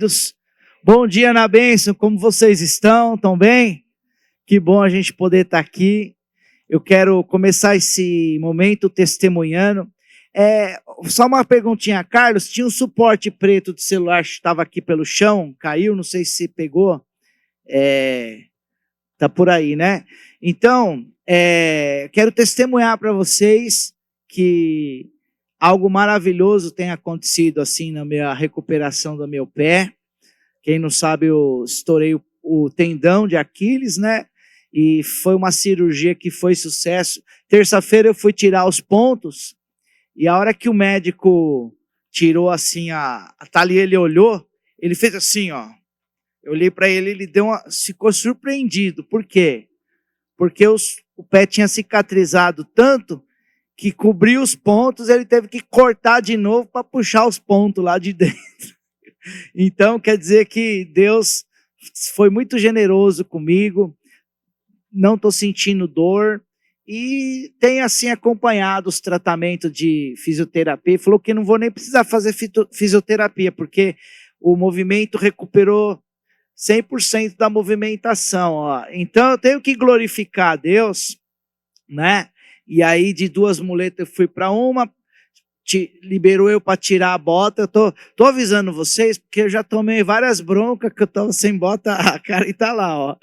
Deus. Bom dia na bênção, como vocês estão? Estão bem? Que bom a gente poder estar aqui. Eu quero começar esse momento testemunhando. Só uma perguntinha, Carlos, tinha um suporte preto de celular que estava aqui pelo chão, caiu, não sei se pegou. Tá por aí, né? Então, quero testemunhar para vocês que algo maravilhoso tem acontecido assim na minha recuperação do meu pé. Quem não sabe, eu estourei o tendão de Aquiles, né? E foi uma cirurgia que foi sucesso. Terça-feira eu fui tirar os pontos e a hora que o médico tirou assim a Thalia, ele olhou, ele fez assim, ó. Eu olhei para ele, ele ficou surpreendido. Por quê? Porque o pé tinha cicatrizado tanto que cobriu os pontos, ele teve que cortar de novo para puxar os pontos lá de dentro. Então, quer dizer que Deus foi muito generoso comigo, não estou sentindo dor, e tem assim acompanhado os tratamentos de fisioterapia, falou que não vou nem precisar fazer fisioterapia, porque o movimento recuperou 100% da movimentação, ó. Então eu tenho que glorificar a Deus, né? E aí de duas muletas eu fui para uma, liberou eu para tirar a bota. Eu tô avisando vocês, porque eu já tomei várias broncas que eu estava sem bota, a cara e tá lá, ó.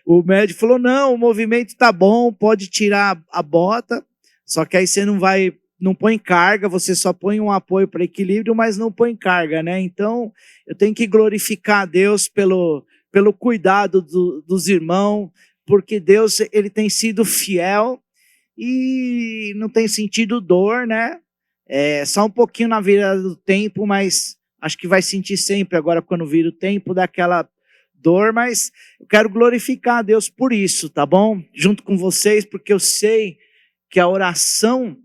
O médico falou, não, o movimento tá bom, pode tirar a bota, só que aí você não põe carga, você só põe um apoio para equilíbrio, mas não põe carga, né? Então, eu tenho que glorificar a Deus pelo cuidado dos irmãos, porque Deus, ele tem sido fiel e não tem sentido dor, né? Só um pouquinho na virada do tempo, mas acho que vai sentir sempre agora quando vira o tempo daquela dor, mas eu quero glorificar a Deus por isso, tá bom? Junto com vocês, porque eu sei que a oração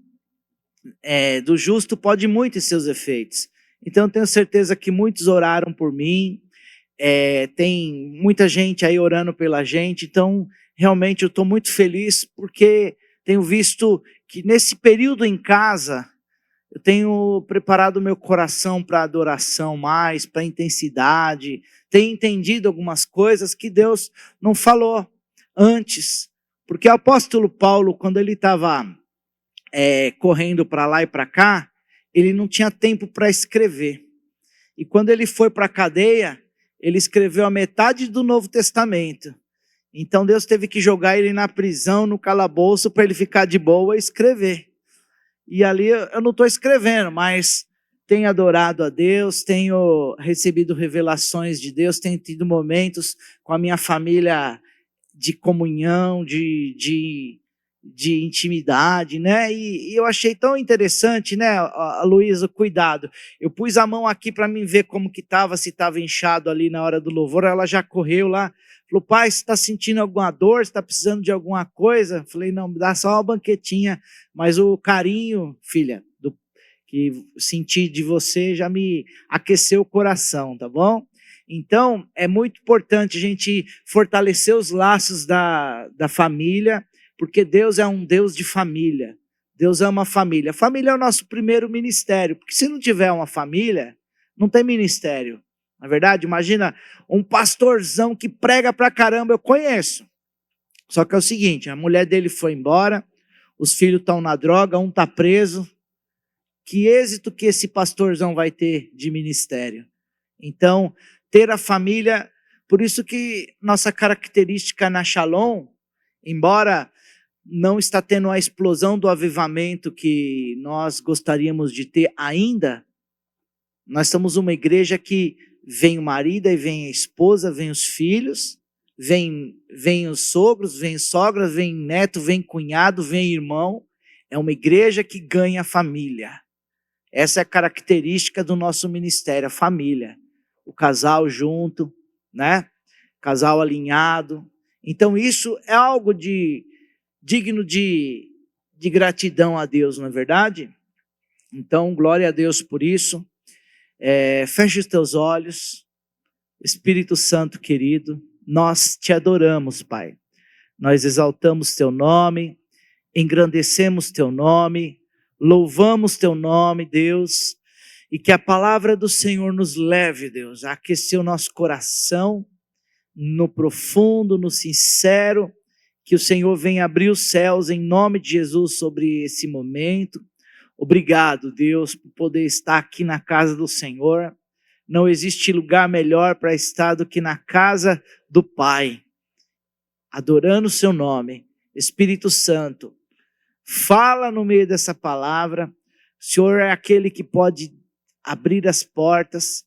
do justo pode muito em seus efeitos. Então eu tenho certeza que muitos oraram por mim, tem muita gente aí orando pela gente, então realmente eu estou muito feliz porque tenho visto que nesse período em casa eu tenho preparado meu coração para adoração mais, para intensidade, tenho entendido algumas coisas que Deus não falou antes, porque o apóstolo Paulo, quando ele estava correndo para lá e para cá, ele não tinha tempo para escrever. E quando ele foi para a cadeia, ele escreveu a metade do Novo Testamento. Então Deus teve que jogar ele na prisão, no calabouço, para ele ficar de boa e escrever. E ali eu não estou escrevendo, mas tenho adorado a Deus, tenho recebido revelações de Deus, tenho tido momentos com a minha família de comunhão, de intimidade, né? E eu achei tão interessante, né, Luísa, cuidado. Eu pus a mão aqui para mim ver como que estava, se estava inchado ali na hora do louvor. Ela já correu lá, falou, pai, você está sentindo alguma dor? Você está precisando de alguma coisa? Falei, não, me dá só uma banquetinha, mas o carinho, filha, que senti de você já me aqueceu o coração, tá bom? Então, é muito importante a gente fortalecer os laços da família, porque Deus é um Deus de família. Deus ama a família. A família é o nosso primeiro ministério, porque se não tiver uma família, não tem ministério. Na verdade, imagina um pastorzão que prega pra caramba, eu conheço. Só que é o seguinte, a mulher dele foi embora, os filhos estão na droga, um está preso. Que êxito que esse pastorzão vai ter de ministério? Então, ter a família, por isso que nossa característica na Shalom, embora não está tendo a explosão do avivamento que nós gostaríamos de ter ainda, nós somos uma igreja que vem o marido, e vem a esposa, vem os filhos, vem os sogros, vem sogras, vem neto, vem cunhado, vem irmão. É uma igreja que ganha família. Essa é a característica do nosso ministério, a família. O casal junto, né? Casal alinhado. Então isso é algo digno de gratidão a Deus, não é verdade? Então, glória a Deus por isso. Feche os teus olhos. Espírito Santo querido, nós te adoramos, Pai. Nós exaltamos teu nome, engrandecemos teu nome, louvamos teu nome, Deus. E que a palavra do Senhor nos leve, Deus, a aquecer o nosso coração, no profundo, no sincero, que o Senhor venha abrir os céus em nome de Jesus sobre esse momento. Obrigado, Deus, por poder estar aqui na casa do Senhor. Não existe lugar melhor para estar do que na casa do Pai, adorando o seu nome. Espírito Santo, fala no meio dessa palavra. O Senhor é aquele que pode abrir as portas,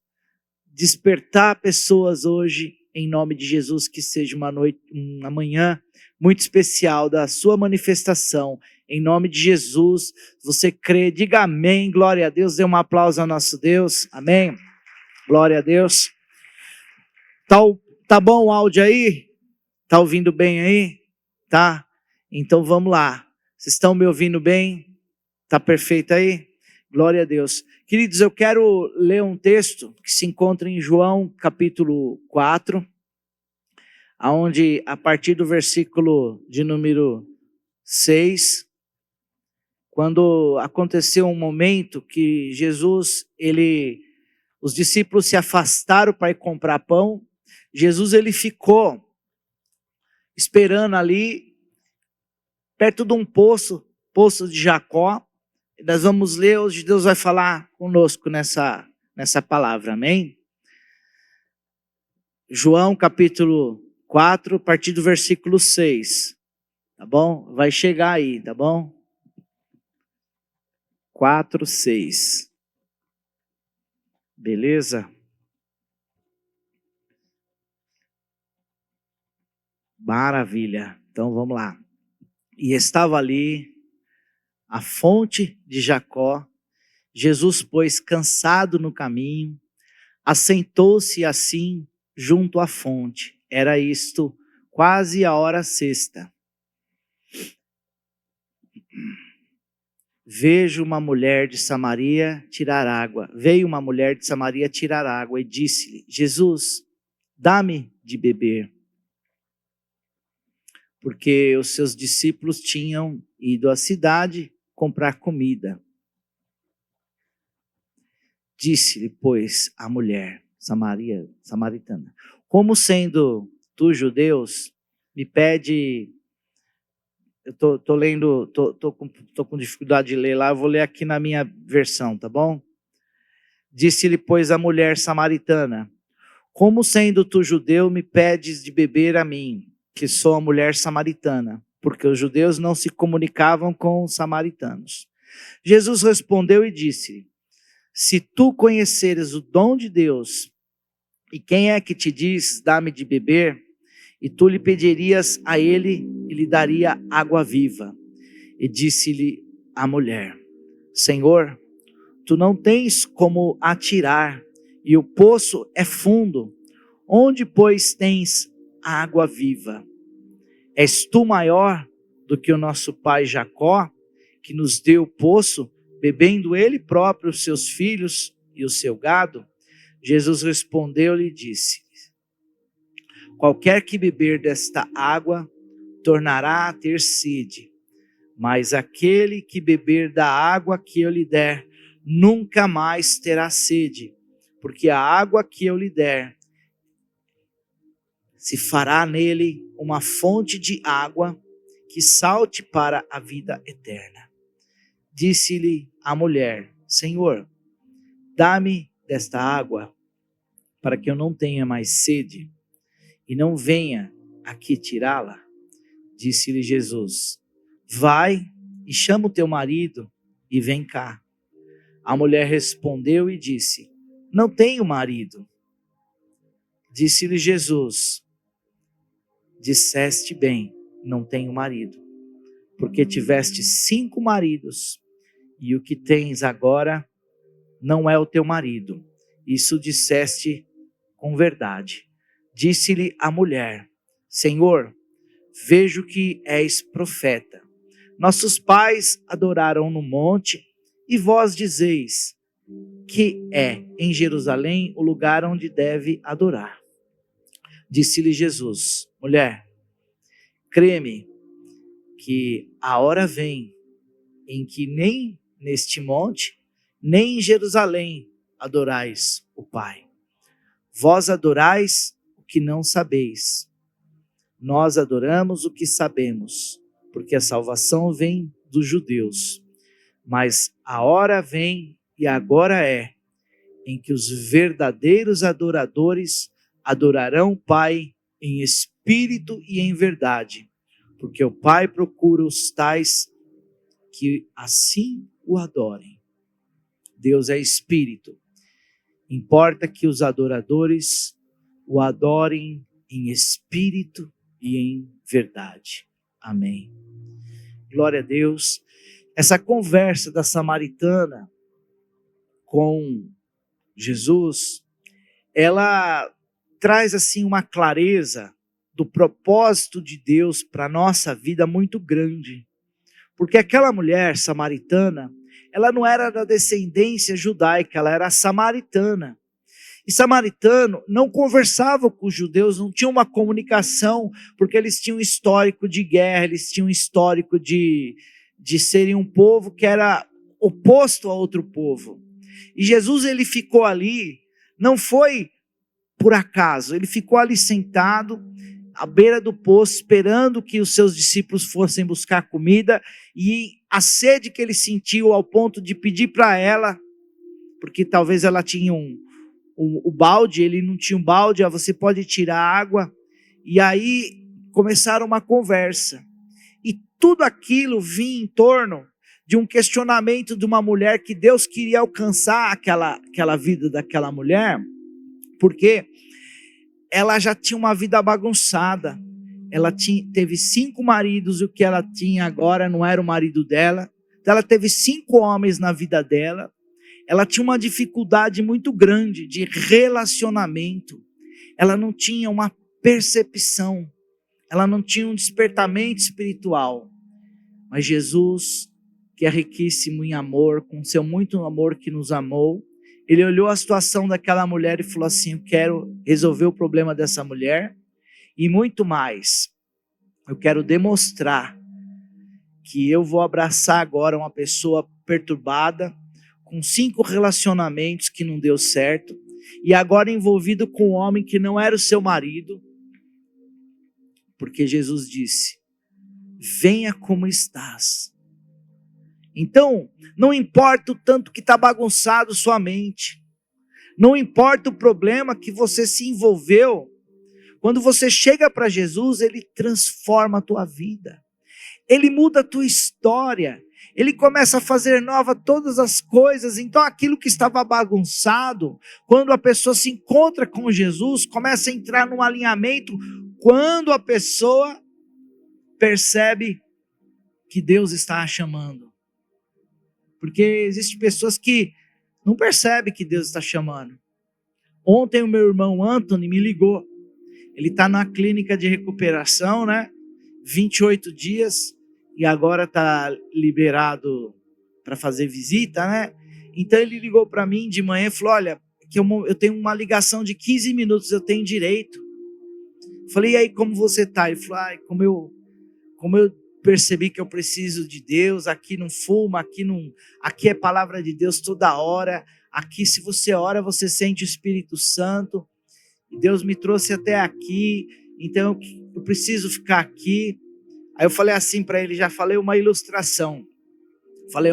despertar pessoas hoje, em nome de Jesus, que seja uma manhã muito especial da sua manifestação, em nome de Jesus. Você crê, diga amém, glória a Deus, dê um aplauso ao nosso Deus, amém, glória a Deus. Tá bom o áudio aí? Tá ouvindo bem aí? Tá? Então vamos lá, vocês estão me ouvindo bem? Tá perfeito aí? Glória a Deus. Queridos, eu quero ler um texto que se encontra em João capítulo 4, onde a partir do versículo de número 6, quando aconteceu um momento que Jesus, os discípulos se afastaram para ir comprar pão, Jesus ele ficou esperando ali, perto de um poço de Jacó. Nós vamos ler, hoje Deus vai falar conosco nessa palavra, amém? João capítulo 4, a partir do versículo 6, tá bom? Vai chegar aí, tá bom? 4, 6. Beleza? Maravilha. Então vamos lá. E estava ali a fonte de Jacó. Jesus, pois, cansado no caminho, assentou-se assim junto à fonte. Era isto quase a hora sexta. Veio uma mulher de Samaria tirar água e disse-lhe: Jesus, dá-me de beber. Porque os seus discípulos tinham ido à cidade comprar comida. Disse-lhe, pois, a mulher samaritana: como sendo tu judeus, me pede... Eu tô lendo, tô com dificuldade de ler lá, eu vou ler aqui na minha versão, tá bom? Disse-lhe, pois, a mulher samaritana: como sendo tu judeu, me pedes de beber a mim, que sou a mulher samaritana? Porque os judeus não se comunicavam com os samaritanos. Jesus respondeu e disse: se tu conheceres o dom de Deus, e quem é que te diz, dá-me de beber, e tu lhe pedirias a ele, e lhe daria água viva. E disse-lhe a mulher: Senhor, tu não tens como atirar, e o poço é fundo. Onde, pois, tens água viva? És tu maior do que o nosso pai Jacó, que nos deu o poço, bebendo ele próprio, os seus filhos e o seu gado? Jesus respondeu-lhe e disse: qualquer que beber desta água tornará a ter sede, mas aquele que beber da água que eu lhe der nunca mais terá sede, porque a água que eu lhe der se fará nele uma fonte de água que salte para a vida eterna. Disse-lhe a mulher: Senhor, dá-me desta água, para que eu não tenha mais sede, e não venha aqui tirá-la. Disse-lhe Jesus: vai e chama o teu marido e vem cá. A mulher respondeu e disse: não tenho marido. Disse-lhe Jesus: disseste bem, não tenho marido, porque tiveste 5 maridos, e o que tens agora não é o teu marido. Isso disseste com verdade. Disse-lhe a mulher: Senhor, vejo que és profeta. Nossos pais adoraram no monte, e vós dizeis que é em Jerusalém o lugar onde deve adorar. Disse-lhe Jesus: mulher, crê-me que a hora vem em que nem neste monte, nem em Jerusalém adorais o Pai. Vós adorais o que não sabeis. Nós adoramos o que sabemos, porque a salvação vem dos judeus. Mas a hora vem, e agora é, em que os verdadeiros adoradores adorarão o Pai em espírito e em verdade, porque o Pai procura os tais que assim o adorem. Deus é espírito. Importa que os adoradores o adorem em espírito e em verdade. Amém. Glória a Deus. Essa conversa da samaritana com Jesus, ela traz assim uma clareza do propósito de Deus para a nossa vida muito grande. Porque aquela mulher samaritana, ela não era da descendência judaica, ela era samaritana. E samaritano não conversava com os judeus, não tinha uma comunicação, porque eles tinham um histórico de guerra, eles tinham um histórico de serem um povo que era oposto a outro povo. E Jesus, ele ficou ali, não foi por acaso, ele ficou ali sentado, à beira do poço, esperando que os seus discípulos fossem buscar comida, e a sede que ele sentiu ao ponto de pedir para ela, porque talvez ela tinha o balde, ele não tinha um balde, você pode tirar água, e aí começaram uma conversa, e tudo aquilo vinha em torno de um questionamento de uma mulher que Deus queria alcançar aquela vida daquela mulher, porque ela já tinha uma vida bagunçada, ela teve 5 maridos, e o que ela tinha agora não era o marido dela, então ela teve 5 homens na vida dela, ela tinha uma dificuldade muito grande de relacionamento, ela não tinha uma percepção, ela não tinha um despertamento espiritual, mas Jesus, que é riquíssimo em amor, com seu muito amor que nos amou, ele olhou a situação daquela mulher e falou assim: eu quero resolver o problema dessa mulher, e muito mais, eu quero demonstrar que eu vou abraçar agora uma pessoa perturbada, com 5 relacionamentos que não deu certo, e agora envolvido com um homem que não era o seu marido, porque Jesus disse: venha como estás. Então, não importa o tanto que está bagunçado sua mente, não importa o problema que você se envolveu, quando você chega para Jesus, ele transforma a tua vida, ele muda a tua história, ele começa a fazer nova todas as coisas. Então aquilo que estava bagunçado, quando a pessoa se encontra com Jesus, começa a entrar num alinhamento, quando a pessoa percebe que Deus está a chamando. Porque existem pessoas que não percebem que Deus está chamando. Ontem o meu irmão Anthony me ligou. Ele está na clínica de recuperação, né? 28 dias. E agora está liberado para fazer visita, né? Então ele ligou para mim de manhã e falou: olha, que eu tenho uma ligação de 15 minutos, eu tenho direito. Falei: e aí, como você está? Ele falou: como eu percebi que eu preciso de Deus, aqui não fuma, aqui é palavra de Deus toda hora, aqui se você ora, você sente o Espírito Santo, e Deus me trouxe até aqui, então eu preciso ficar aqui. Aí eu falei assim para ele, já falei uma ilustração, falei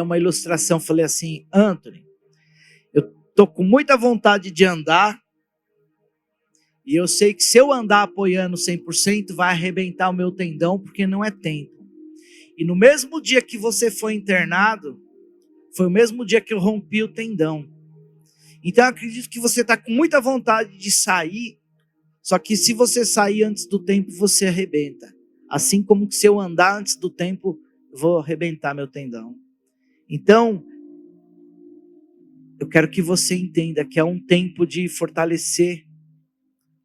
assim: Anthony, eu tô com muita vontade de andar, e eu sei que se eu andar apoiando 100%, vai arrebentar o meu tendão, porque não é tempo. E no mesmo dia que você foi internado, foi o mesmo dia que eu rompi o tendão. Então eu acredito que você está com muita vontade de sair, só que se você sair antes do tempo, você arrebenta. Assim como se eu andar antes do tempo, eu vou arrebentar meu tendão. Então, eu quero que você entenda que é um tempo de fortalecer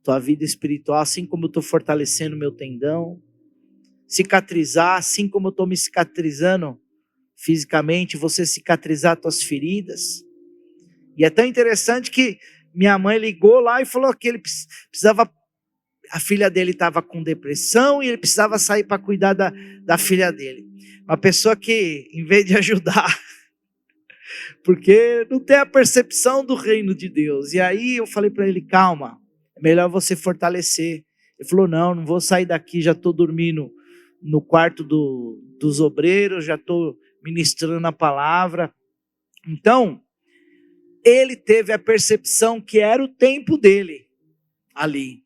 tua vida espiritual, assim como eu estou fortalecendo meu tendão, cicatrizar, assim como eu estou me cicatrizando fisicamente, você cicatrizar tuas feridas. E é tão interessante que minha mãe ligou lá e falou que ele precisava, a filha dele estava com depressão e ele precisava sair para cuidar da filha dele. Uma pessoa que, em vez de ajudar, porque não tem a percepção do reino de Deus. E aí eu falei para ele, calma, é melhor você fortalecer. Ele falou, não vou sair daqui, já estou dormindo no quarto dos obreiros, já estou ministrando a palavra. Então, ele teve a percepção que era o tempo dele ali.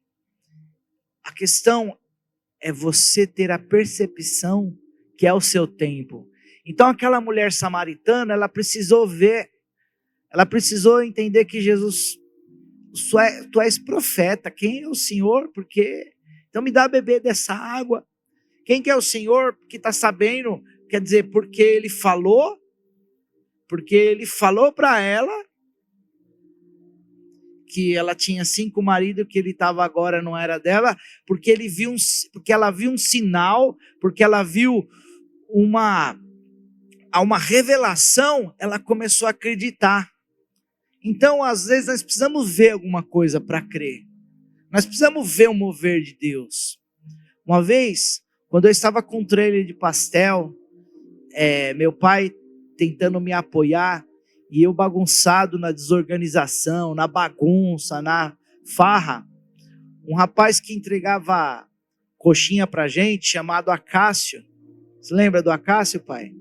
A questão é você ter a percepção que é o seu tempo. Então aquela mulher samaritana, ela precisou ver, ela precisou entender que Jesus, tu és profeta, quem é o Senhor? Porque, então me dá a beber dessa água. Quem que é o Senhor que está sabendo? Quer dizer, porque ele falou para ela que ela tinha 5 maridos, que ele estava agora não era dela, porque ela viu um sinal, porque ela viu uma revelação, ela começou a acreditar. Então, às vezes, nós precisamos ver alguma coisa para crer. Nós precisamos ver o mover de Deus. Uma vez, quando eu estava com um trailer de pastel, meu pai tentando me apoiar, e eu bagunçado na desorganização, na bagunça, na farra, um rapaz que entregava coxinha pra gente, chamado Acácio. Você lembra do Acácio, pai?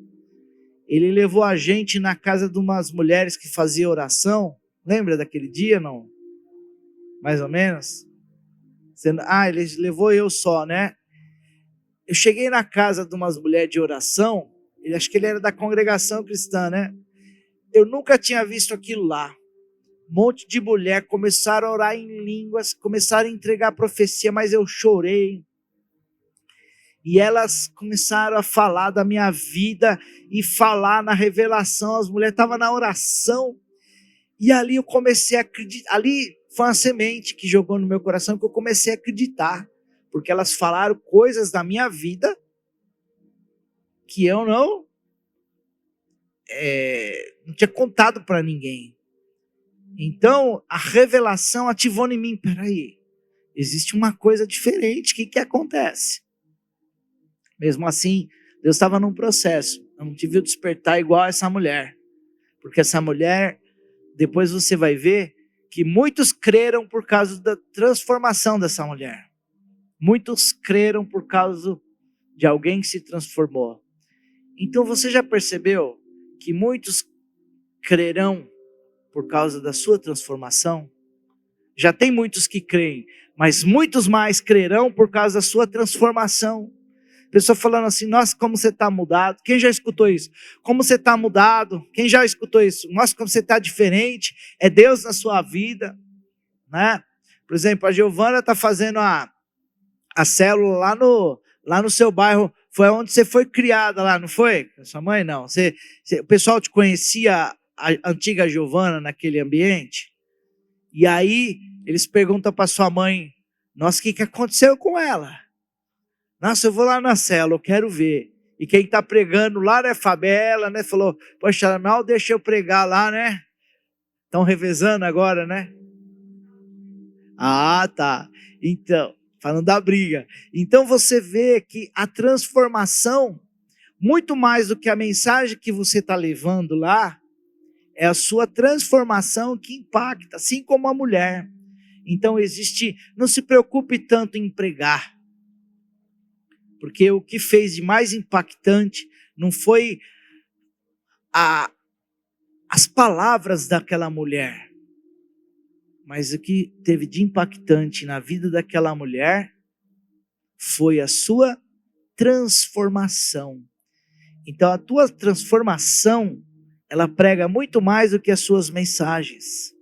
Ele levou a gente na casa de umas mulheres que faziam oração. Lembra daquele dia, não? Mais ou menos? Ele levou eu só, né? Eu cheguei na casa de umas mulheres de oração, acho que ele era da congregação cristã, né? Eu nunca tinha visto aquilo lá. Um monte de mulher começaram a orar em línguas, começaram a entregar profecia, mas eu chorei. E elas começaram a falar da minha vida e falar na revelação. As mulheres estavam na oração. E ali eu comecei a acreditar. Ali foi uma semente que jogou no meu coração, que eu comecei a acreditar. Porque elas falaram coisas da minha vida que eu não tinha contado para ninguém. Então, a revelação ativou em mim. Peraí, existe uma coisa diferente. O que acontece? Mesmo assim, Deus estava num processo. Eu não tive o despertar igual essa mulher. Porque essa mulher, depois você vai ver que muitos creram por causa da transformação dessa mulher. Muitos creram por causa de alguém que se transformou. Então você já percebeu que muitos crerão por causa da sua transformação? Já tem muitos que creem, mas muitos mais crerão por causa da sua transformação. Pessoa falando assim, nossa, como você está mudado. Quem já escutou isso? Como você está mudado? Quem já escutou isso? Nossa, como você está diferente. É Deus na sua vida, né? Por exemplo, a Giovana está fazendo a célula lá no seu bairro. Foi onde você foi criada lá, não foi? Sua mãe, não. O pessoal te conhecia, a antiga Giovana, naquele ambiente? E aí, eles perguntam para sua mãe, nossa, o que aconteceu com ela? Nossa, eu vou lá na célula, eu quero ver. E quem está pregando lá, né, Fabela, né, falou, poxa, mal deixa eu pregar lá, né? Estão revezando agora, né? Ah, tá. Então, falando da briga. Então você vê que a transformação, muito mais do que a mensagem que você está levando lá, é a sua transformação que impacta, assim como a mulher. Então não se preocupe tanto em pregar, porque o que fez de mais impactante não foi as palavras daquela mulher, mas o que teve de impactante na vida daquela mulher foi a sua transformação. Então a tua transformação, ela prega muito mais do que as suas mensagens.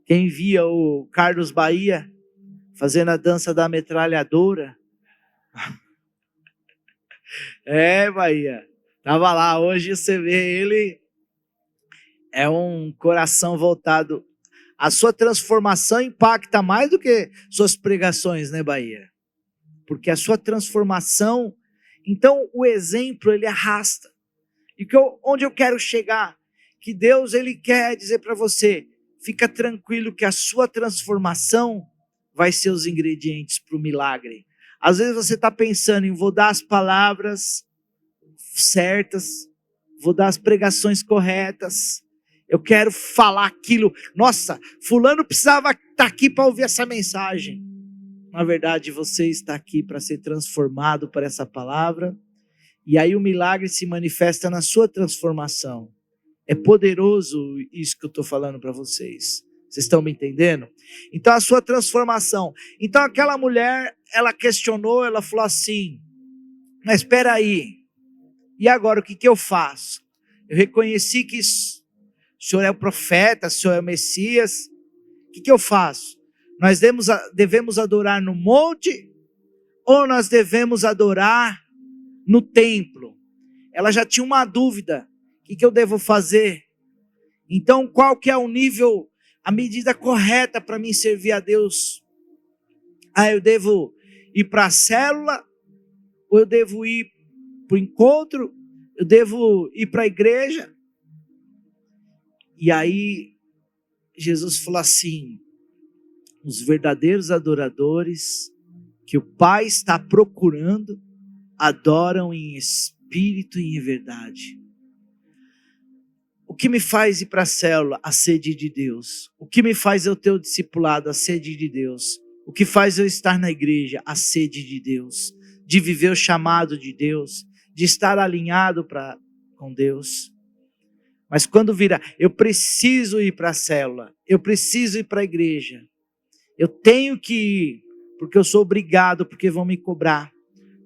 Quem via o Carlos Bahia fazendo a dança da metralhadora? Bahia, estava lá, hoje você vê ele, é um coração voltado. A sua transformação impacta mais do que suas pregações, né, Bahia? Porque a sua transformação, então o exemplo, ele arrasta. E onde eu quero chegar, que Deus, ele quer dizer para você, fica tranquilo que a sua transformação vai ser os ingredientes para o milagre. Às vezes você está pensando em vou dar as palavras certas, vou dar as pregações corretas, eu quero falar aquilo. Nossa, fulano precisava estar aqui para ouvir essa mensagem. Na verdade, você está aqui para ser transformado por essa palavra, e aí o milagre se manifesta na sua transformação. É poderoso isso que eu estou falando para vocês. Vocês estão me entendendo? Então a sua transformação. Então aquela mulher, ela questionou, ela falou assim, mas espera aí, e agora o que eu faço? Eu reconheci que o Senhor é o profeta, o Senhor é o Messias, o que eu faço? Nós devemos adorar no monte ou nós devemos adorar no templo? Ela já tinha uma dúvida, o que eu devo fazer? Então qual que é o nível, a medida correta para mim servir a Deus? Eu devo ir para a célula? Ou eu devo ir para o encontro? Eu devo ir para a igreja? E aí Jesus falou assim, os verdadeiros adoradores que o Pai está procurando, adoram em espírito e em verdade. O que me faz ir para a célula? A sede de Deus. O que me faz eu ter o discipulado? A sede de Deus. O que faz eu estar na igreja? A sede de Deus. De viver o chamado de Deus. De estar alinhado com Deus. Mas quando vira, eu preciso ir para a célula. Eu preciso ir para a igreja. Eu tenho que ir, porque eu sou obrigado, porque vão me cobrar.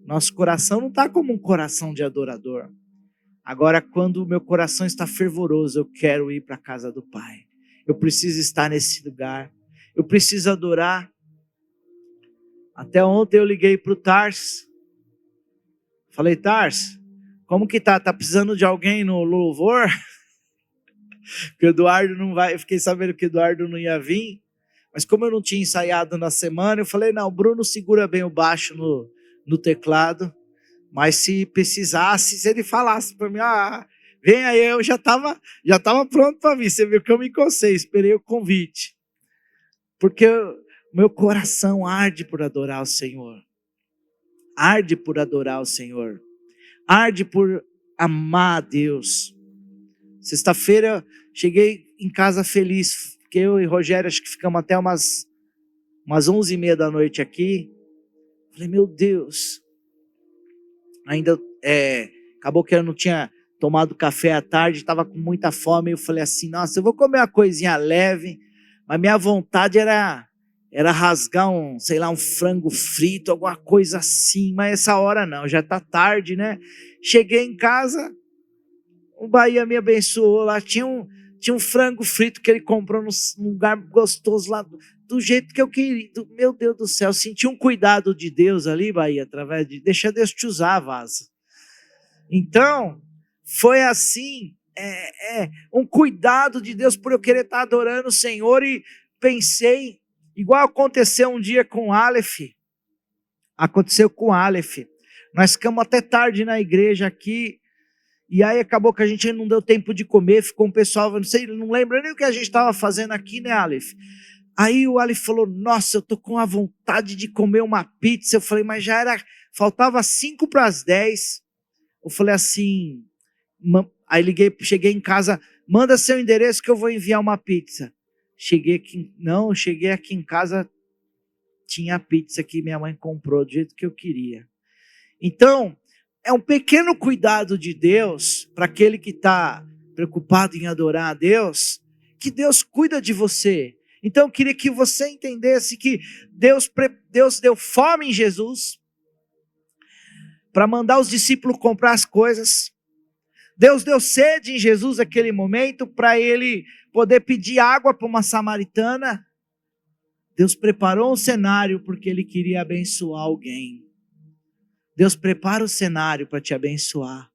Nosso coração não está como um coração de adorador. Agora, quando o meu coração está fervoroso, eu quero ir para a casa do Pai. Eu preciso estar nesse lugar. Eu preciso adorar. Até ontem eu liguei para o Tars. Falei, Tars, como que tá? Tá precisando de alguém no louvor? Porque o Eduardo não vai. Eu fiquei sabendo que o Eduardo não ia vir. Mas como eu não tinha ensaiado na semana, eu falei, não, o Bruno segura bem o baixo no teclado. Mas se precisasse, se ele falasse para mim, vem aí, eu já estava pronto para vir. Você viu que eu me encostei, esperei o convite. Porque meu coração arde por adorar o Senhor. Arde por adorar o Senhor. Arde por amar a Deus. Sexta-feira, cheguei em casa feliz, porque eu e Rogério, acho que ficamos até umas 11h30 da noite aqui. Falei, meu Deus, ainda acabou que eu não tinha tomado café à tarde, estava com muita fome, eu falei assim, nossa, eu vou comer uma coisinha leve, mas minha vontade era rasgar um frango frito, alguma coisa assim, mas essa hora não, já está tarde, né? Cheguei em casa, o Bahia me abençoou, lá tinha um frango frito que ele comprou num lugar gostoso lá, do jeito que eu queria, meu Deus do céu, senti um cuidado de Deus ali, Bahia, através de, deixa Deus te usar, vaza. Então, foi assim, um cuidado de Deus por eu querer estar adorando o Senhor, e pensei, igual aconteceu um dia com o Aleph, nós ficamos até tarde na igreja aqui, e aí acabou que a gente não deu tempo de comer, ficou um pessoal, não lembra nem o que a gente estava fazendo aqui, né, Aleph? Aí o Aleph falou, nossa, eu tô com a vontade de comer uma pizza. Eu falei, mas faltava 5:10. Eu falei assim, aí cheguei em casa, manda seu endereço que eu vou enviar uma pizza. Cheguei aqui em casa, tinha a pizza que minha mãe comprou do jeito que eu queria. Então, é um pequeno cuidado de Deus, para aquele que está preocupado em adorar a Deus, que Deus cuida de você. Então eu queria que você entendesse que Deus deu fome em Jesus, para mandar os discípulos comprar as coisas. Deus deu sede em Jesus naquele momento, para ele poder pedir água para uma samaritana. Deus preparou um cenário, porque ele queria abençoar alguém. Deus prepara o cenário para te abençoar.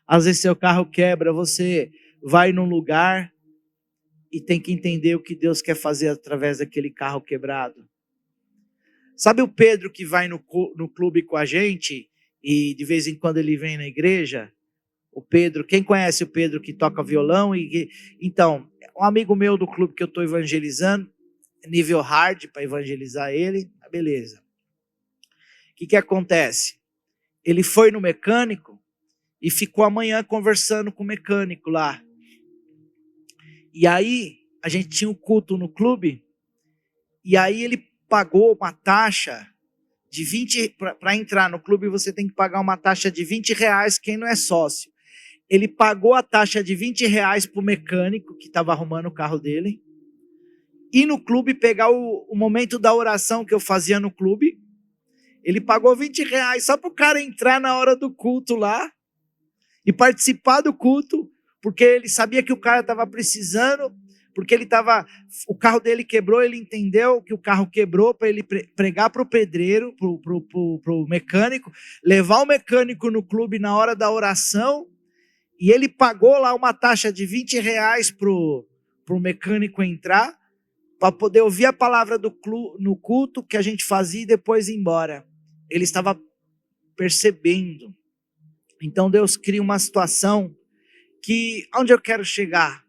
Às vezes seu carro quebra, você vai num lugar e tem que entender o que Deus quer fazer através daquele carro quebrado. Sabe o Pedro que vai no clube com a gente e de vez em quando ele vem na igreja? O Pedro, quem conhece o Pedro que toca violão? Então, um amigo meu do clube que eu estou evangelizando, nível hard para evangelizar ele, beleza. O que acontece? Ele foi no mecânico e ficou a manhã conversando com o mecânico lá. E aí, a gente tinha um culto no clube, e aí ele pagou uma taxa de 20, para entrar no clube você tem que pagar uma taxa de R$ 20, quem não é sócio. Ele pagou a taxa de R$ 20 para o mecânico que estava arrumando o carro dele, e no clube pegar o momento da oração que eu fazia no clube. Ele pagou R$ 20 só para o cara entrar na hora do culto lá e participar do culto, porque ele sabia que o cara estava precisando, porque o carro dele quebrou, ele entendeu que o carro quebrou para ele pregar para o pedreiro, para o mecânico, levar o mecânico no clube na hora da oração, e ele pagou lá uma taxa de R$ 20 para o mecânico entrar, para poder ouvir a palavra no culto que a gente fazia e depois ir embora. Ele estava percebendo. Então Deus cria uma situação que, onde eu quero chegar?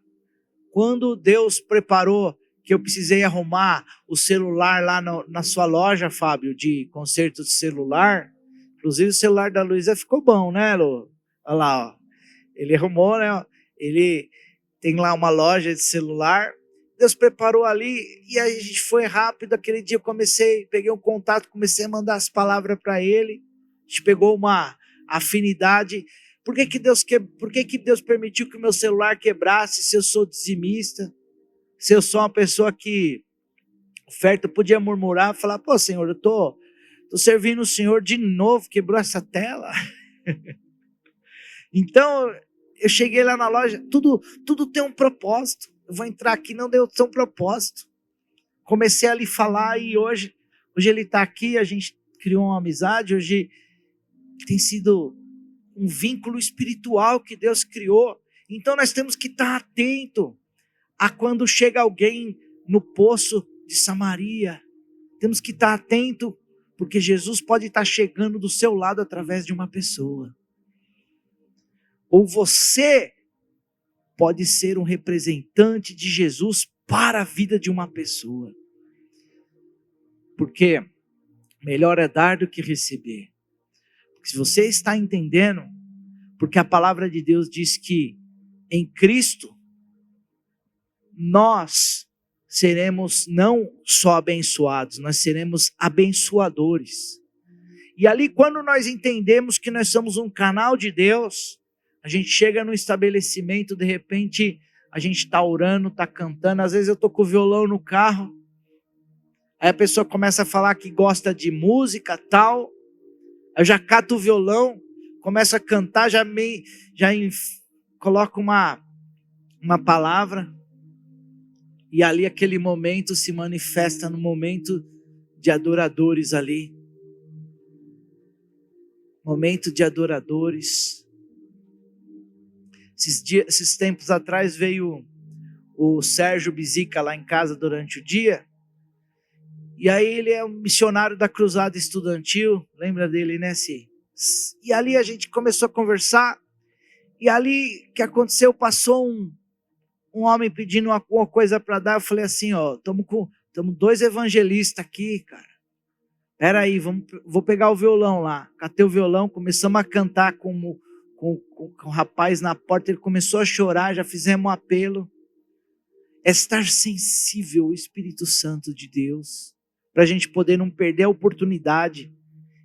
Quando Deus preparou que eu precisei arrumar o celular lá na sua loja, Fábio, de conserto de celular, inclusive o celular da Luísa ficou bom, né, Lu? Olha lá, ó. Ele arrumou, né? Ele tem lá uma loja de celular. Deus preparou ali e a gente foi rápido. Aquele dia eu peguei um contato, comecei a mandar as palavras para ele. A gente pegou uma afinidade. Por que que Deus permitiu que o meu celular quebrasse se eu sou dizimista? Se eu sou uma pessoa que oferta, eu podia murmurar, falar, pô, Senhor, eu tô servindo o Senhor de novo, quebrou essa tela. Então, eu cheguei lá na loja, tudo tem um propósito. Eu vou entrar aqui, não deu um propósito. Comecei a lhe falar e hoje ele está aqui, a gente criou uma amizade, hoje tem sido um vínculo espiritual que Deus criou. Então nós temos que estar atento a quando chega alguém no poço de Samaria. Temos que estar atento, porque Jesus pode estar chegando do seu lado através de uma pessoa. Ou você pode ser um representante de Jesus para a vida de uma pessoa. Porque melhor é dar do que receber. Porque se você está entendendo, porque a palavra de Deus diz que em Cristo nós seremos não só abençoados, nós seremos abençoadores. E ali, quando nós entendemos que nós somos um canal de Deus, a gente chega no estabelecimento, de repente a gente está orando, está cantando, às vezes eu estou com o violão no carro, aí a pessoa começa a falar que gosta de música tal, eu já cato o violão, começo a cantar, coloco uma palavra, e ali aquele momento se manifesta no momento de adoradores ali. Momento de adoradores. Esses tempos atrás veio o Sérgio Bizica lá em casa durante o dia, e aí ele é um missionário da Cruzada Estudantil, lembra dele, né, Si? E ali a gente começou a conversar, e ali o que aconteceu, passou um homem pedindo alguma coisa para dar, eu falei assim, ó, estamos 2 evangelistas aqui, cara, peraí, vou pegar o violão lá, catei o violão, começamos a cantar com o rapaz na porta, ele começou a chorar, já fizemos um apelo, é estar sensível ao Espírito Santo de Deus, para a gente poder não perder a oportunidade.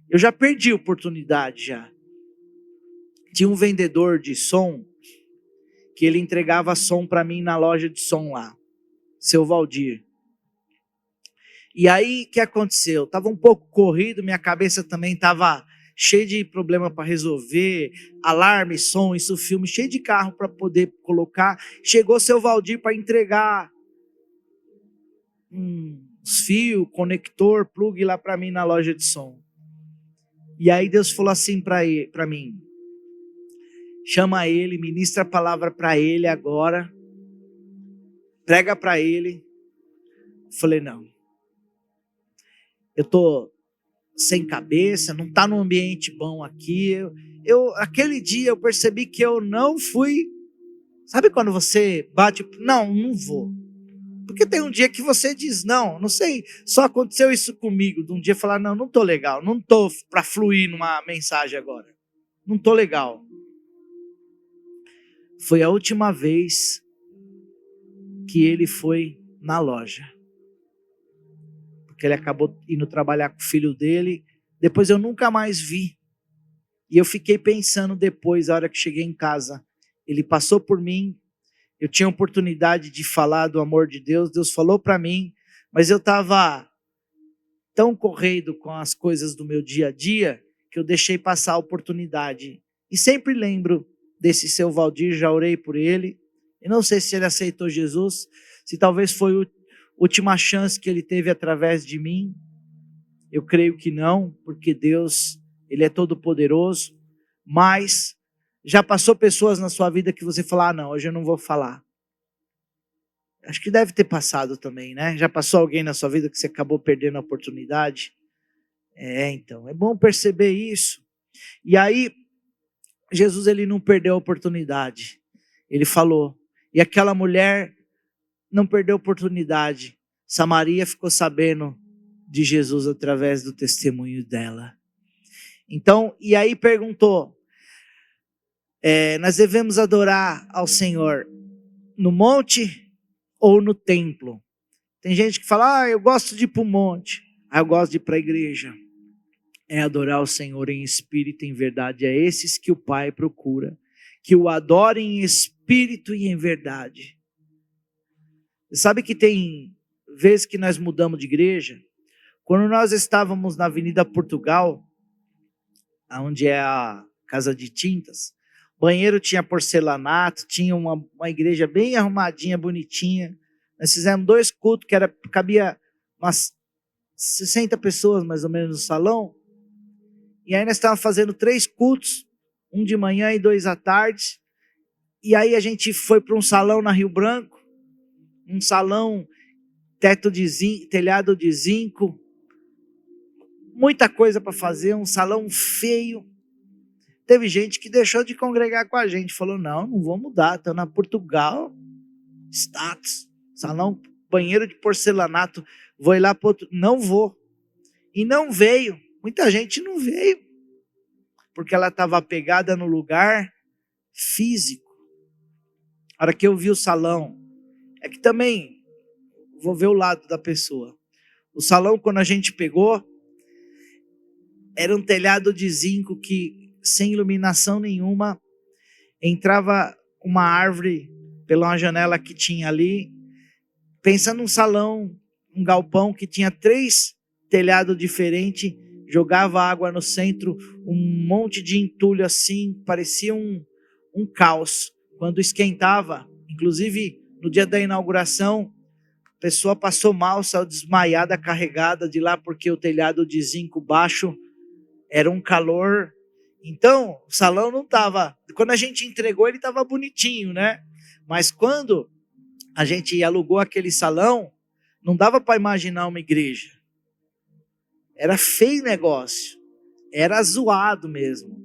Eu já perdi a oportunidade já. Tinha um vendedor de som, que ele entregava som para mim na loja de som lá, seu Valdir. E aí, o que aconteceu? Estava um pouco corrido, minha cabeça também estava cheia de problema para resolver, alarme, som, isso, filme, cheio de carro para poder colocar. Chegou seu Valdir para entregar uns fios, conector, plug lá para mim na loja de som. E aí Deus falou assim para mim, chama ele, ministra a palavra para ele agora, prega para ele. Falei, não, eu tô sem cabeça, não está num ambiente bom aqui. Aquele dia eu percebi que eu não fui. Sabe quando você bate? Não vou. Porque tem um dia que você diz, não sei, só aconteceu isso comigo, de um dia falar, não tô legal, não tô para fluir numa mensagem agora, não tô legal. foi a última vez que ele foi na loja. Porque ele acabou indo trabalhar com o filho dele. Depois eu nunca mais vi. E eu fiquei pensando depois, a hora que cheguei em casa. Ele passou por mim. Eu tinha a oportunidade de falar do amor de Deus. Deus falou para mim. Mas eu estava tão corrido com as coisas do meu dia a dia que eu deixei passar a oportunidade. E sempre lembro desse seu Valdir, já orei por ele. E não sei se ele aceitou Jesus, se talvez foi a última chance que ele teve através de mim. Eu creio que não, porque Deus, ele é todo poderoso. Mas já passou pessoas na sua vida que você fala, não, hoje eu não vou falar. Acho que deve ter passado também, né? Já passou alguém na sua vida que você acabou perdendo a oportunidade? Então, é bom perceber isso. E aí, Jesus, ele não perdeu a oportunidade. Ele falou. E aquela mulher não perdeu a oportunidade. Samaria ficou sabendo de Jesus através do testemunho dela. Então, e aí perguntou, nós devemos adorar ao Senhor no monte ou no templo? Tem gente que fala, eu gosto de ir para o monte, eu gosto de ir para a igreja. É adorar o Senhor em espírito e em verdade. É esses que o Pai procura, que o adorem em espírito e em verdade. Você sabe que tem vezes que nós mudamos de igreja? Quando nós estávamos na Avenida Portugal, onde é a Casa de Tintas, o banheiro tinha porcelanato, tinha uma igreja bem arrumadinha, bonitinha. Nós fizemos 2 cultos, cabia umas 60 pessoas mais ou menos no salão. E aí nós estávamos fazendo 3 cultos, um de manhã e 2 à tarde. E aí a gente foi para um salão na Rio Branco, um salão telhado de zinco, muita coisa para fazer, um salão feio. Teve gente que deixou de congregar com a gente, falou, não vou mudar, estou na Portugal, status, salão, banheiro de porcelanato, vou ir lá para outro, não vou. E não veio, muita gente não veio, porque ela estava apegada no lugar físico. A hora que eu vi o salão, é que também, vou ver o lado da pessoa. O salão, quando a gente pegou, era um telhado de zinco que, sem iluminação nenhuma, entrava uma árvore pela uma janela que tinha ali. Pensa num salão, um galpão que tinha 3 telhados diferentes, jogava água no centro, um monte de entulho assim, parecia um caos. Quando esquentava, inclusive no dia da inauguração, a pessoa passou mal, saiu desmaiada, carregada de lá, porque o telhado de zinco baixo era um calor. Então, o salão não estava... Quando a gente entregou, ele estava bonitinho, né? Mas quando a gente alugou aquele salão, não dava para imaginar uma igreja. Era feio o negócio. Era zoado mesmo.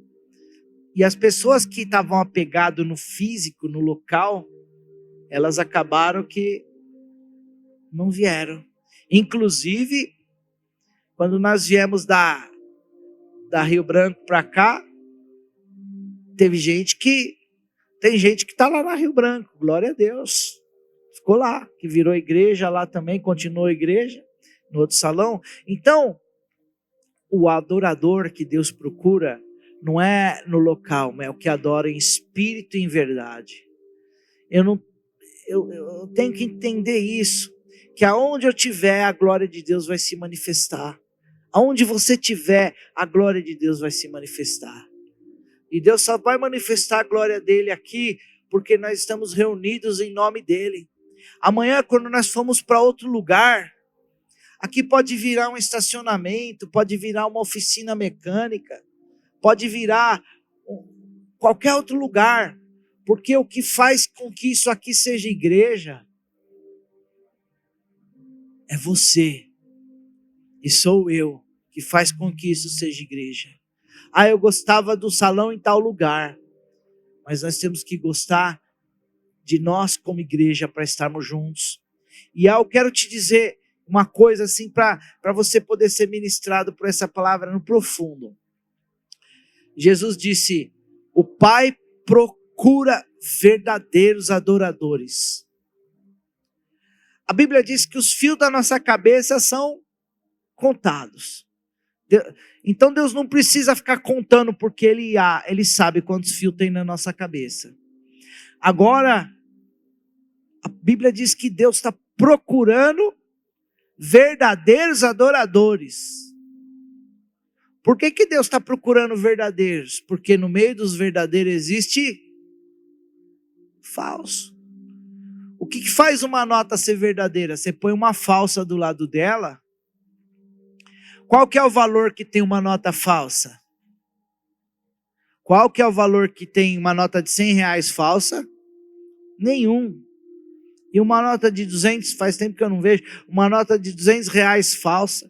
E as pessoas que estavam apegadas no físico, no local, elas acabaram que não vieram. Inclusive, quando nós viemos da Rio Branco para cá, tem gente que está lá na Rio Branco, glória a Deus, ficou lá, que virou igreja lá também, continuou igreja, no outro salão. Então, o adorador que Deus procura, não é no local, mas é o que adora em espírito e em verdade. Eu tenho que entender isso, que aonde eu tiver, a glória de Deus vai se manifestar. Aonde você tiver, a glória de Deus vai se manifestar. E Deus só vai manifestar a glória dele aqui, porque nós estamos reunidos em nome dele. Amanhã, quando nós formos para outro lugar, aqui pode virar um estacionamento, pode virar uma oficina mecânica, pode virar qualquer outro lugar, porque o que faz com que isso aqui seja igreja é você, e sou eu que faz com que isso seja igreja. Eu gostava do salão em tal lugar, mas nós temos que gostar de nós como igreja para estarmos juntos. E eu quero te dizer uma coisa assim, para você poder ser ministrado por essa palavra no profundo. Jesus disse, o Pai procura procura verdadeiros adoradores. A Bíblia diz que os fios da nossa cabeça são contados. Então Deus não precisa ficar contando, porque Ele sabe quantos fios tem na nossa cabeça. Agora, a Bíblia diz que Deus está procurando verdadeiros adoradores. Por que Deus está procurando verdadeiros? Porque no meio dos verdadeiros existe falso. O que faz uma nota ser verdadeira? Você põe uma falsa do lado dela. Qual que é o valor que tem uma nota falsa? Qual que é o valor que tem uma nota de R$100 falsa? Nenhum. E uma nota de 200, faz tempo que eu não vejo, uma nota de R$200 falsa.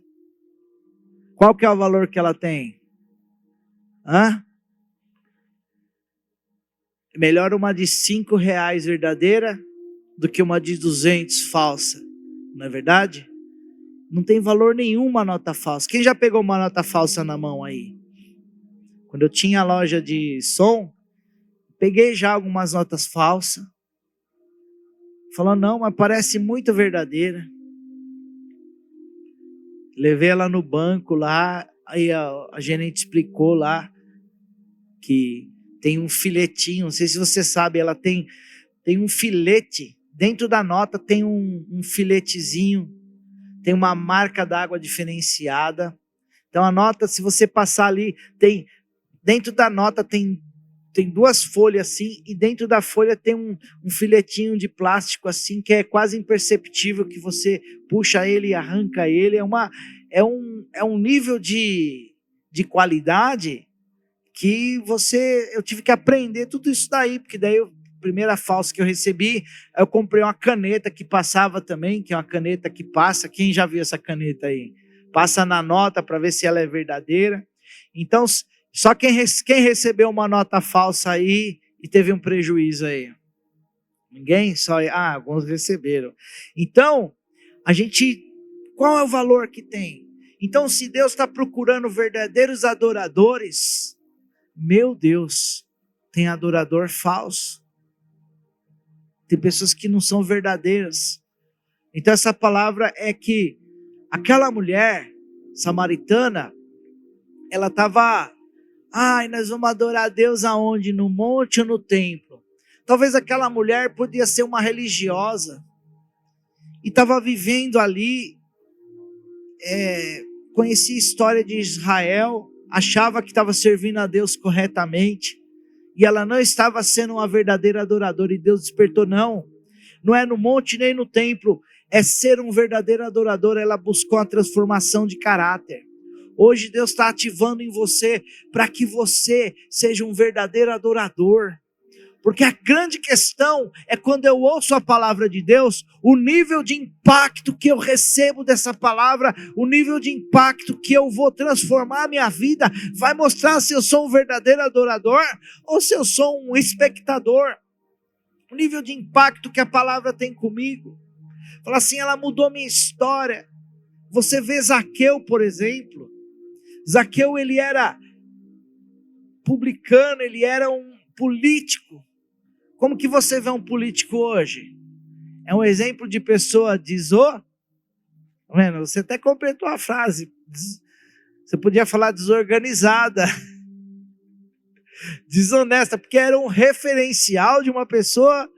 Qual que é o valor que ela tem? Melhor uma de R$5 verdadeira do que uma de 200 falsa. Não é verdade? Não tem valor nenhum uma nota falsa. Quem já pegou uma nota falsa na mão aí? Quando eu tinha a loja de som, peguei já algumas notas falsas. Falando, não, mas parece muito verdadeira. Levei ela no banco lá, aí a gerente explicou lá que tem um filetinho, não sei se você sabe, ela tem um filete, dentro da nota tem um filetezinho, tem uma marca d'água diferenciada. Então a nota, se você passar ali, dentro da nota tem 2 folhas assim, e dentro da folha tem um filetinho de plástico assim, que é quase imperceptível, que você puxa ele e arranca ele. É um nível de qualidade que eu tive que aprender tudo isso daí, porque daí a primeira falsa que eu recebi, eu comprei uma caneta que passava também, que é uma caneta que passa. Quem já viu essa caneta aí? Passa na nota para ver se ela é verdadeira. Então, só quem recebeu uma nota falsa aí e teve um prejuízo aí? Ninguém? Alguns receberam. Então, qual é o valor que tem? Então, se Deus está procurando verdadeiros adoradores, meu Deus, tem adorador falso. Tem pessoas que não são verdadeiras. Então, essa palavra é que aquela mulher samaritana, ela estava... nós vamos adorar a Deus aonde? No monte ou no templo? Talvez aquela mulher podia ser uma religiosa e estava vivendo ali, conhecia a história de Israel, achava que estava servindo a Deus corretamente, e ela não estava sendo uma verdadeira adoradora, e Deus despertou. Não é no monte nem no templo, é ser um verdadeiro adorador. Ela buscou a transformação de caráter. Hoje Deus está ativando em você para que você seja um verdadeiro adorador. Porque a grande questão é quando eu ouço a palavra de Deus, o nível de impacto que eu recebo dessa palavra, o nível de impacto que eu vou transformar a minha vida, vai mostrar se eu sou um verdadeiro adorador ou se eu sou um espectador. O nível de impacto que a palavra tem comigo. Fala assim, ela mudou minha história. Você vê Zaqueu, por exemplo. Zaqueu, ele era publicano, ele era um político. Como que você vê um político hoje? É um exemplo de pessoa você até completou a frase. Você podia falar desorganizada, desonesta, porque era um referencial de uma pessoa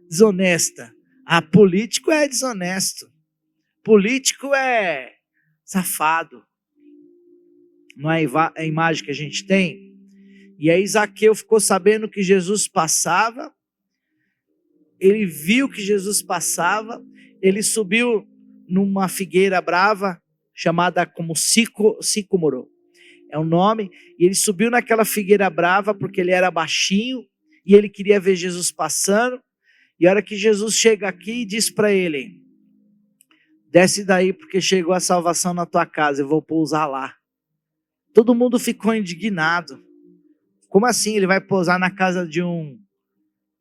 desonesta. Político é desonesto. Político é safado. Não é a imagem que a gente tem? E aí Zaqueu ficou sabendo que Jesus passava, ele viu que Jesus passava, ele subiu numa figueira brava, chamada como sicômoro, é o nome, e ele subiu naquela figueira brava, porque ele era baixinho, e ele queria ver Jesus passando, e a hora que Jesus chega aqui, diz para ele, desce daí, porque chegou a salvação na tua casa, eu vou pousar lá. Todo mundo ficou indignado. Como assim ele vai pousar na casa de um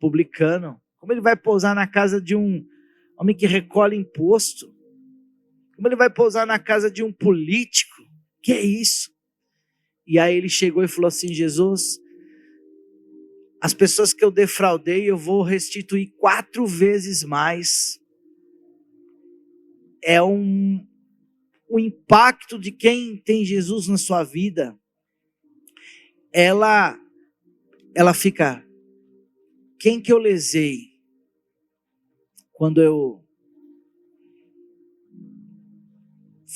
publicano? Como ele vai pousar na casa de um homem que recolhe imposto? Como ele vai pousar na casa de um político? Que é isso? E aí ele chegou e falou assim, Jesus, As pessoas que eu defraudei, eu vou restituir 4 vezes mais. É o impacto de quem tem Jesus na sua vida. Ela fica, quem que eu lesei quando eu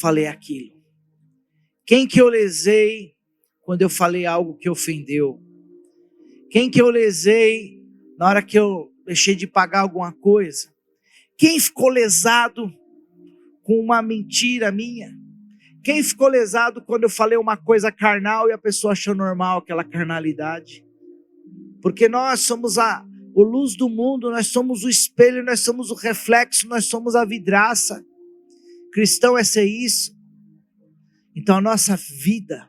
falei aquilo? Quem que eu lesei quando eu falei algo que ofendeu? Quem que eu lesei na hora que eu deixei de pagar alguma coisa? Quem ficou lesado com uma mentira minha? Quem ficou lesado quando eu falei uma coisa carnal e a pessoa achou normal aquela carnalidade? Porque nós somos o luz do mundo, nós somos o espelho, nós somos o reflexo, nós somos a vidraça. Cristão é ser isso. Então a nossa vida,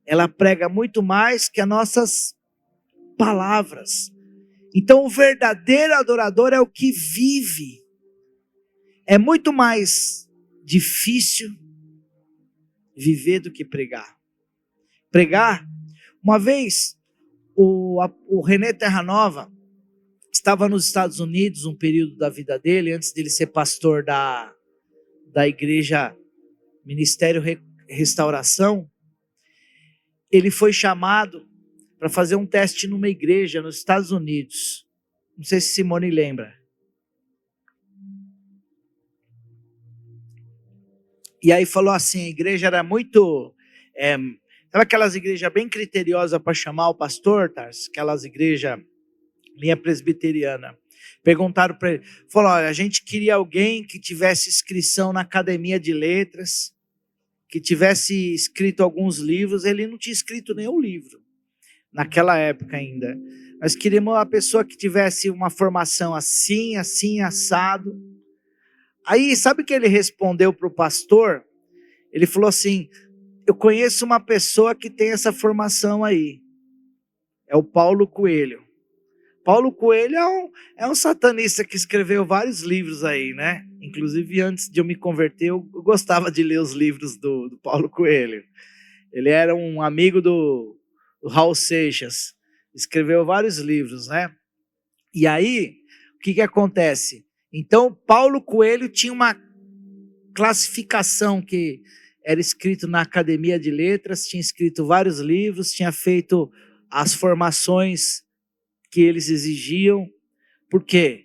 ela prega muito mais que as nossas palavras. Então o verdadeiro adorador é o que vive. É muito mais difícil viver do que pregar. Pregar, uma vez, o René Terranova estava nos Estados Unidos, um período da vida dele, antes dele ser pastor da igreja Ministério Restauração. Ele foi chamado para fazer um teste numa igreja nos Estados Unidos. Não sei se Simone lembra. E aí falou assim, a igreja era muito... sabe aquelas igrejas bem criteriosas para chamar o pastor, Tars? Aquelas igrejas, linha presbiteriana. Perguntaram para ele, falou, olha, a gente queria alguém que tivesse inscrição na academia de letras, que tivesse escrito alguns livros. Ele não tinha escrito nenhum livro, naquela época ainda. Nós queríamos uma pessoa que tivesse uma formação assim, assim, assado. Aí, sabe o que ele respondeu para o pastor? Ele falou assim, eu conheço uma pessoa que tem essa formação aí. É o Paulo Coelho. Paulo Coelho é um satanista que escreveu vários livros aí, né? Inclusive, antes de eu me converter, eu gostava de ler os livros do Paulo Coelho. Ele era um amigo do Raul Seixas. Escreveu vários livros, né? E aí, o que acontece? Então, Paulo Coelho tinha uma classificação que era escrito na Academia de Letras, tinha escrito vários livros, tinha feito as formações que eles exigiam. Por quê?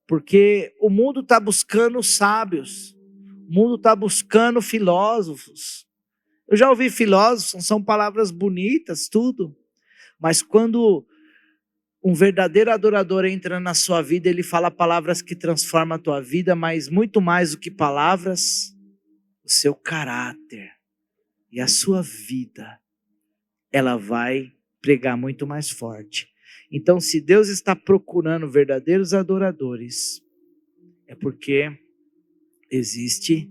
Porque o mundo está buscando sábios, o mundo está buscando filósofos. Eu já ouvi filósofos, são palavras bonitas, tudo, mas quando um verdadeiro adorador entra na sua vida, ele fala palavras que transformam a tua vida, mas muito mais do que palavras, o seu caráter e a sua vida, ela vai pregar muito mais forte. Então, se Deus está procurando verdadeiros adoradores, é porque existe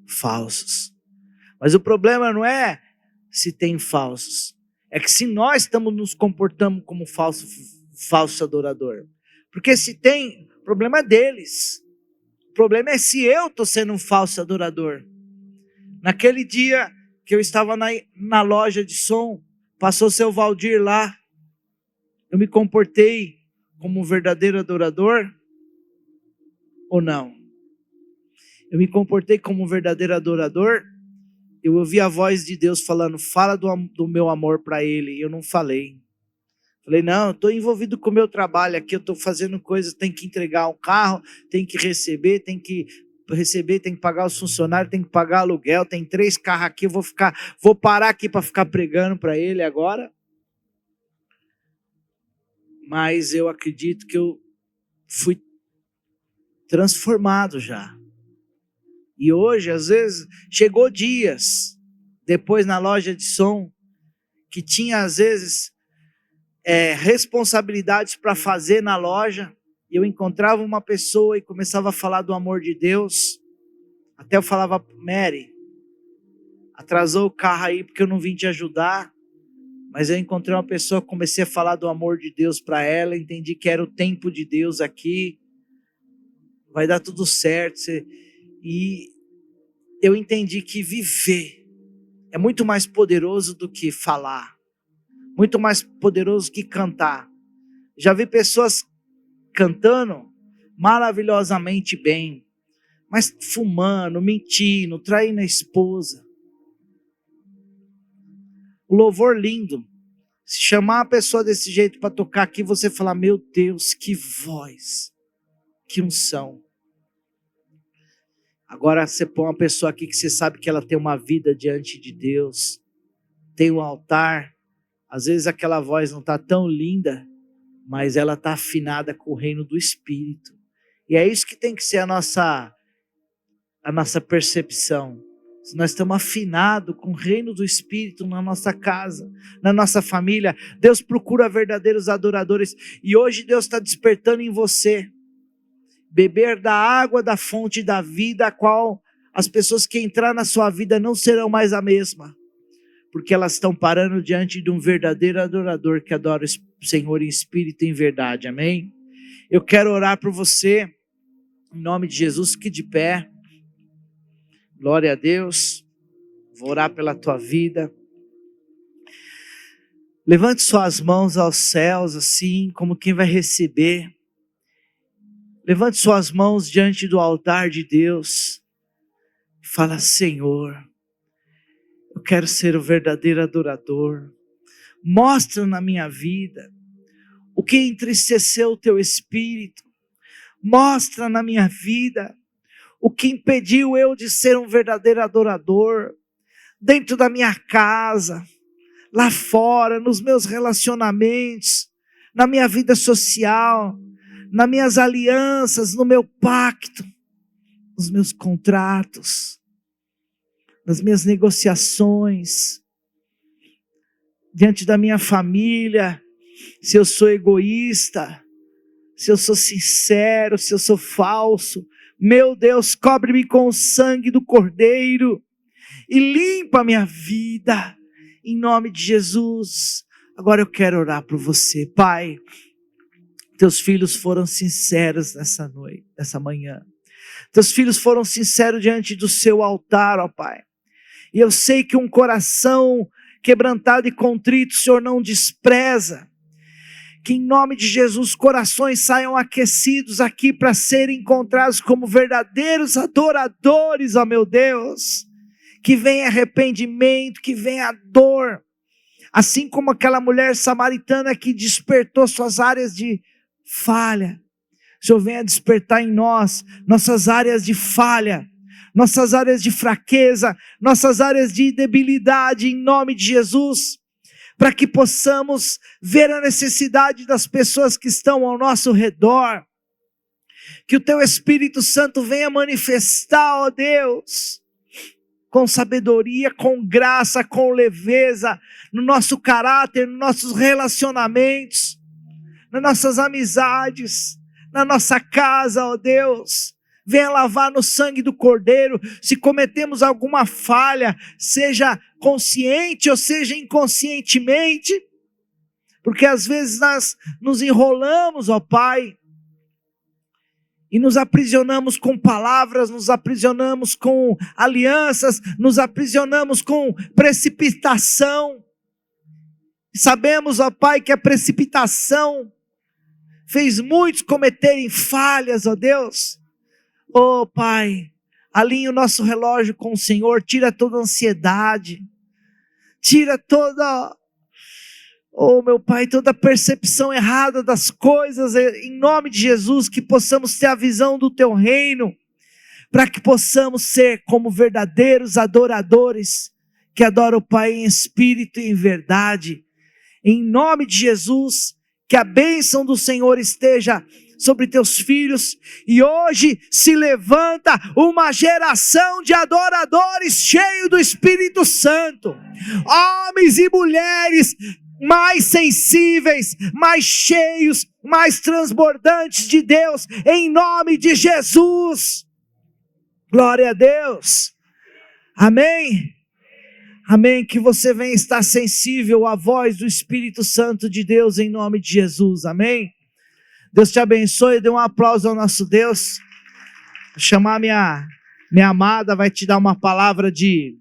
falsos. Mas o problema não é se tem falsos, é que se nós estamos nos comportando como falso adorador. Porque se tem, o problema é deles. O problema é se eu estou sendo um falso adorador. Naquele dia que eu estava na loja de som, passou o seu Valdir lá, eu me comportei como um verdadeiro adorador ou não? Eu me comportei como um verdadeiro adorador? Eu ouvi a voz de Deus falando, fala do meu amor para ele, e eu não falei. Falei, não, eu estou envolvido com o meu trabalho aqui, eu estou fazendo coisas, tem que entregar um carro, tem que receber, tem que pagar os funcionários, tem que pagar aluguel, tem 3 carros aqui, eu vou parar aqui para ficar pregando para ele agora. Mas eu acredito que eu fui transformado já. E hoje, às vezes, chegou dias, depois na loja de som, que tinha, às vezes, responsabilidades para fazer na loja, e eu encontrava uma pessoa e começava a falar do amor de Deus. Até eu falava, Mary, atrasou o carro aí porque eu não vim te ajudar. Mas eu encontrei uma pessoa, comecei a falar do amor de Deus para ela, entendi que era o tempo de Deus aqui, vai dar tudo certo. E eu entendi que viver é muito mais poderoso do que falar, muito mais poderoso que cantar. Já vi pessoas cantando maravilhosamente bem, mas fumando, mentindo, traindo a esposa. O louvor lindo. Se chamar a pessoa desse jeito para tocar aqui, você falar, meu Deus, que voz, que unção. Agora você põe uma pessoa aqui que você sabe que ela tem uma vida diante de Deus, tem um altar, às vezes aquela voz não está tão linda, mas ela está afinada com o reino do Espírito. E é isso que tem que ser a nossa percepção. Se nós estamos afinados com o reino do Espírito na nossa casa, na nossa família, Deus procura verdadeiros adoradores. E hoje Deus está despertando em você, beber da água da fonte da vida, a qual as pessoas que entrar na sua vida não serão mais a mesma, porque elas estão parando diante de um verdadeiro adorador que adora o Senhor em espírito e em verdade, amém? Eu quero orar por você, em nome de Jesus, fique de pé. Glória a Deus. Vou orar pela tua vida. Levante suas mãos aos céus, assim, como quem vai receber. Levante suas mãos diante do altar de Deus. Fala, Senhor, eu quero ser o verdadeiro adorador. Mostra na minha vida o que entristeceu o teu espírito. Mostra na minha vida o que impediu eu de ser um verdadeiro adorador, dentro da minha casa, lá fora, nos meus relacionamentos, na minha vida social, nas minhas alianças, no meu pacto, nos meus contratos, nas minhas negociações, diante da minha família, se eu sou egoísta, se eu sou sincero, se eu sou falso. Meu Deus, cobre-me com o sangue do Cordeiro e limpa a minha vida, em nome de Jesus. Agora eu quero orar por você, Pai. Teus filhos foram sinceros nessa noite, nessa manhã. Teus filhos foram sinceros diante do seu altar, ó Pai. E eu sei que um coração quebrantado e contrito o Senhor não despreza. Que em nome de Jesus corações saiam aquecidos aqui para serem encontrados como verdadeiros adoradores, ó meu Deus. Que venha arrependimento, que venha dor. Assim como aquela mulher samaritana que despertou suas áreas de falha. O Senhor venha despertar em nós, nossas áreas de falha, nossas áreas de fraqueza, nossas áreas de debilidade, em nome de Jesus. Para que possamos ver a necessidade das pessoas que estão ao nosso redor. Que o Teu Espírito Santo venha manifestar, ó Deus, com sabedoria, com graça, com leveza, no nosso caráter, nos nossos relacionamentos, nas nossas amizades, na nossa casa, ó Deus. Venha lavar no sangue do Cordeiro. Se cometemos alguma falha, seja consciente ou seja inconscientemente, porque às vezes nós nos enrolamos, ó Pai, e nos aprisionamos com palavras, nos aprisionamos com alianças, nos aprisionamos com precipitação. Sabemos, ó Pai, que a precipitação fez muitos cometerem falhas, ó Deus. Oh Pai, alinhe o nosso relógio com o Senhor, tira toda a ansiedade, tira toda, oh meu Pai, toda a percepção errada das coisas, em nome de Jesus, que possamos ter a visão do Teu reino, para que possamos ser como verdadeiros adoradores, que adoram o Pai em espírito e em verdade, em nome de Jesus. Que a bênção do Senhor esteja sobre teus filhos, e hoje se levanta uma geração de adoradores cheio do Espírito Santo, homens e mulheres mais sensíveis, mais cheios, mais transbordantes de Deus, em nome de Jesus. Glória a Deus. Amém. Amém, que você venha estar sensível à voz do Espírito Santo de Deus em nome de Jesus, amém? Deus te abençoe, dê um aplauso ao nosso Deus. Vou chamar minha amada, vai te dar uma palavra de